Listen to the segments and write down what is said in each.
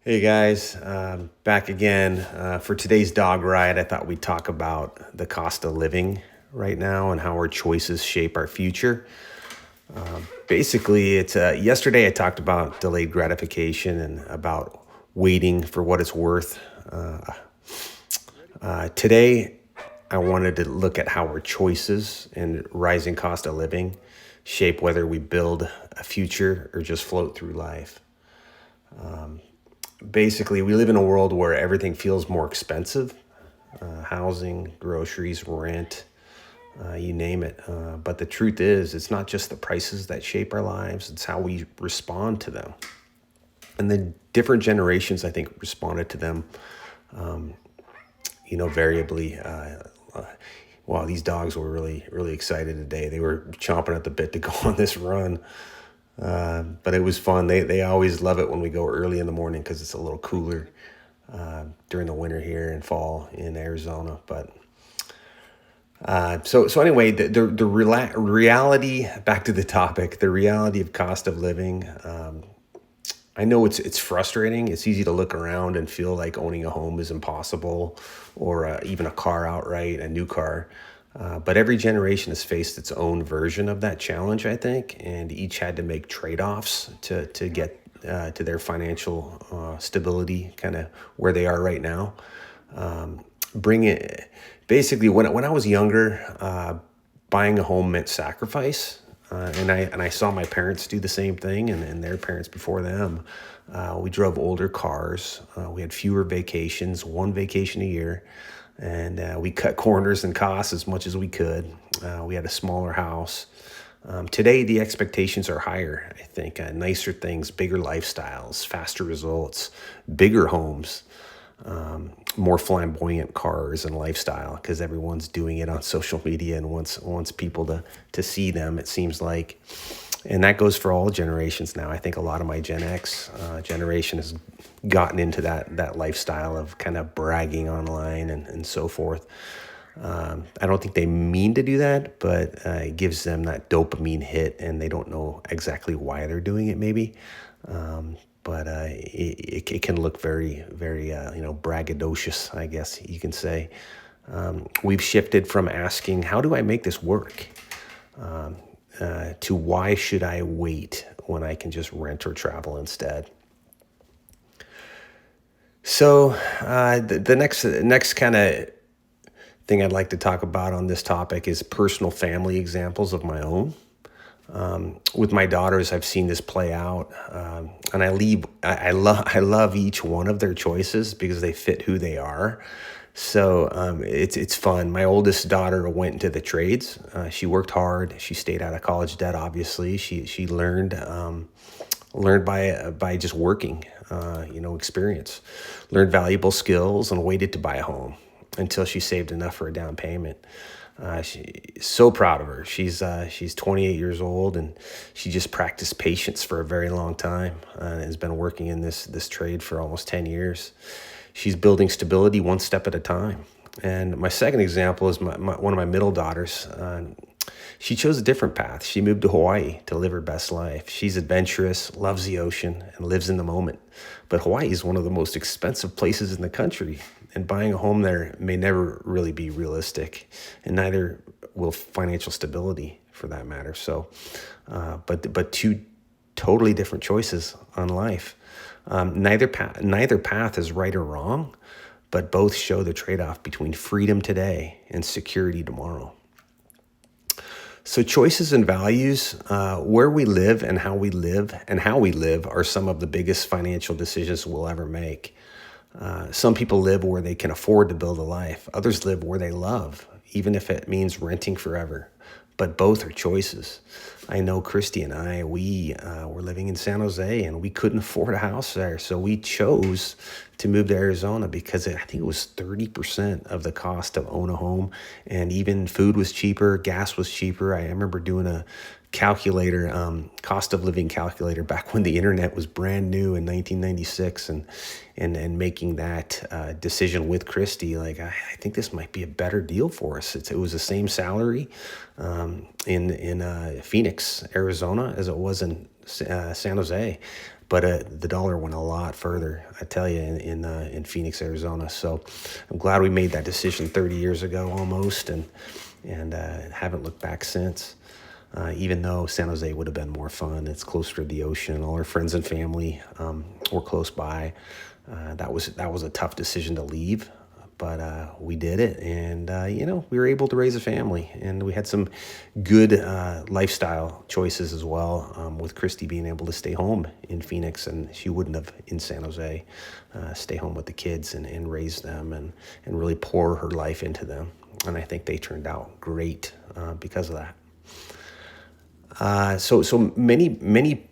Hey guys, back again. For today's dog ride, I thought we'd talk about the cost of living right now and how our choices shape our future. Basically, it's yesterday I talked about delayed gratification and about waiting for what it's worth. Today, I wanted to look at how our choices and rising cost of living shape whether we build a future or just float through life. Basically, we live in a world where everything feels more expensive: housing, groceries, rent, you name it. But the truth is, it's not just the prices that shape our lives, it's how we respond to them. And the different generations, I think, responded to them, variably. Wow, these dogs were really, really excited today. They were chomping at the bit to go on this run. But it was fun. They always love it when we go early in the morning because it's a little cooler during the winter here and fall in Arizona. But so anyway, the reality, back to the topic, the reality of cost of living. I know it's frustrating. It's easy to look around and feel like owning a home is impossible, or even a car outright, a new car. But every generation has faced its own version of that challenge, I think, and each had to make trade-offs to get to their financial stability, kind of where they are right now. Bring it Basically, when I was younger, buying a home meant sacrifice. And I saw my parents do the same thing, and their parents before them. We drove older cars. We had fewer vacations, one vacation a year, and we cut corners and costs as much as we could. We had a smaller house. Today, the expectations are higher, I think. Nicer things, bigger lifestyles, faster results, bigger homes, more flamboyant cars and lifestyle because everyone's doing it on social media and wants people to see them, it seems like. And that goes for all generations now. I think a lot of my Gen X generation has gotten into that lifestyle of kind of bragging online and so forth. I don't think they mean to do that, but it gives them that dopamine hit, and they don't know exactly why they're doing it, maybe. But it can look very, very, braggadocious, I guess you can say. We've shifted from asking, how do I make this work? To why should I wait when I can just rent or travel instead? So the next kind of thing I'd like to talk about on this topic is personal family examples of my own. With my daughters, I've seen this play out, and I love each one of their choices because they fit who they are. So it's fun. My oldest daughter went into the trades. She worked hard. She stayed out of college debt. Obviously, she learned by just working, experience, learned valuable skills, and waited to buy a home until she saved enough for a down payment. So proud of her. She's 28 years old, and she just practiced patience for a very long time, and has been working in this trade for almost 10 years. She's building stability one step at a time. And my second example is one of my middle daughters. She chose a different path. She moved to Hawaii to live her best life. She's adventurous, loves the ocean, and lives in the moment. But Hawaii is one of the most expensive places in the country, and buying a home there may never really be realistic, and neither will financial stability, for that matter. So, but two totally different choices on life. Neither path is right or wrong, but both show the trade-off between freedom today and security tomorrow. So choices and values, where we live and how we live are some of the biggest financial decisions we'll ever make. Some people live where they can afford to build a life. Others live where they love, even if it means renting forever. But both are choices. I know Christy and I, we were living in San Jose, and we couldn't afford a house there. So we chose to move to Arizona because I think it was 30% of the cost to own a home. And even food was cheaper, gas was cheaper. I remember doing a calculator, cost of living calculator, back when the internet was brand new in 1996, and making that decision with Christy. Like, I think this might be a better deal for us. It was the same salary in Phoenix, Arizona, as it was in San Jose, but the dollar went a lot further, I tell you, in Phoenix, Arizona. So I'm glad we made that decision 30 years ago almost, and haven't looked back since. Even though San Jose would have been more fun, it's closer to the ocean. All our friends and family were close by. That was a tough decision to leave, but we did it, and we were able to raise a family, and we had some good lifestyle choices as well. With Christy being able to stay home in Phoenix, and she wouldn't have in San Jose, stay home with the kids and raise them and really pour her life into them. And I think they turned out great because of that. So many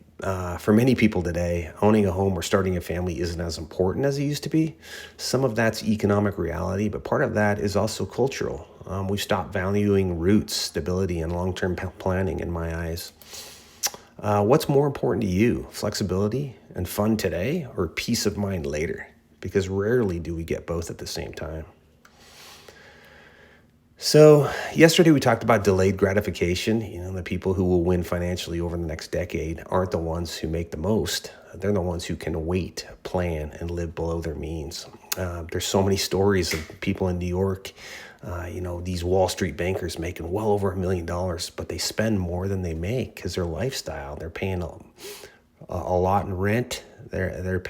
for many people today, owning a home or starting a family isn't as important as it used to be. Some of that's economic reality, but part of that is also cultural. We've stopped valuing roots, stability, and long-term planning, in my eyes. What's more important to you, flexibility and fun today, or peace of mind later? Because rarely do we get both at the same time. So, yesterday we talked about delayed gratification. The people who will win financially over the next decade aren't the ones who make the most. They're the ones who can wait, plan, and live below their means. There's so many stories of people in New York, these Wall Street bankers making well over $1 million, but they spend more than they make because their lifestyle, they're paying a lot in rent. They're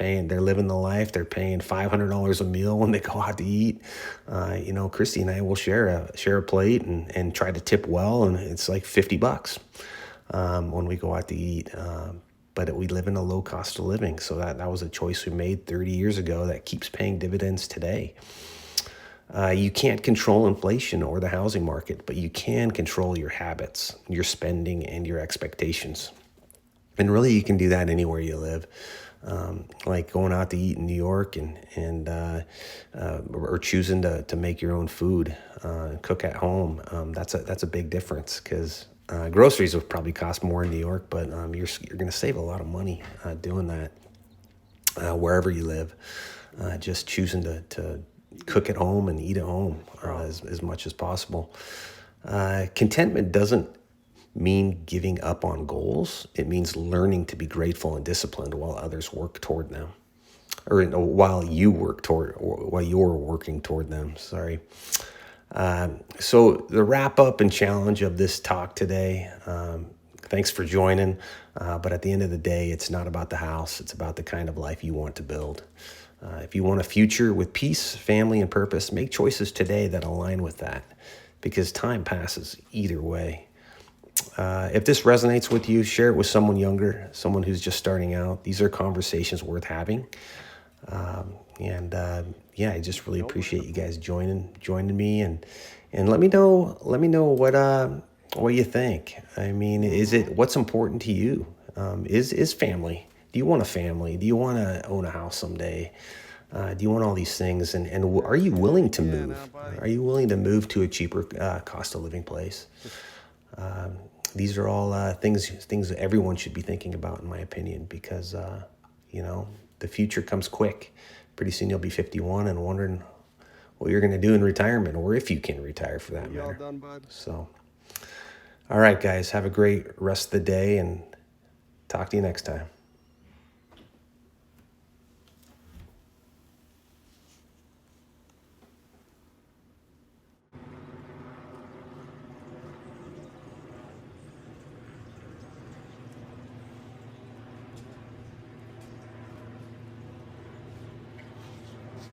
living the life. They're paying $500 a meal when they go out to eat. Christy and I will share a plate and try to tip well, and it's like $50 when we go out to eat. But we live in a low cost of living, so that was a choice we made 30 years ago that keeps paying dividends today. You can't control inflation or the housing market, but you can control your habits, your spending, and your expectations. And really, you can do that anywhere you live. Like going out to eat in New York or choosing to make your own food, cook at home. That's a big difference because groceries will probably cost more in New York, but you're going to save a lot of money doing that wherever you live. Just choosing to cook at home and eat at home as much as possible. Contentment doesn't mean giving up on goals. It means learning to be grateful and disciplined while others work toward them, or while you're working toward them. Sorry. So the wrap up and challenge of this talk today. Thanks for joining. But at the end of the day, it's not about the house. It's about the kind of life you want to build. If you want a future with peace, family, and purpose, make choices today that align with that, because time passes either way. If this resonates with you, share it with someone younger, someone who's just starting out. These are conversations worth having. I just really appreciate you guys joining me, and let me know what you think. I mean, what's important to you? Is family? Do you want a family? Do you want to own a house someday? Do you want all these things? And are you willing to move? Are you willing to move to a cheaper cost of living place? These are all things that everyone should be thinking about, in my opinion, because the future comes quick. Pretty soon you'll be 51 and wondering what you're going to do in retirement, or if you can retire for that matter. Done, bud. So, all right, guys, have a great rest of the day, and talk to you next time.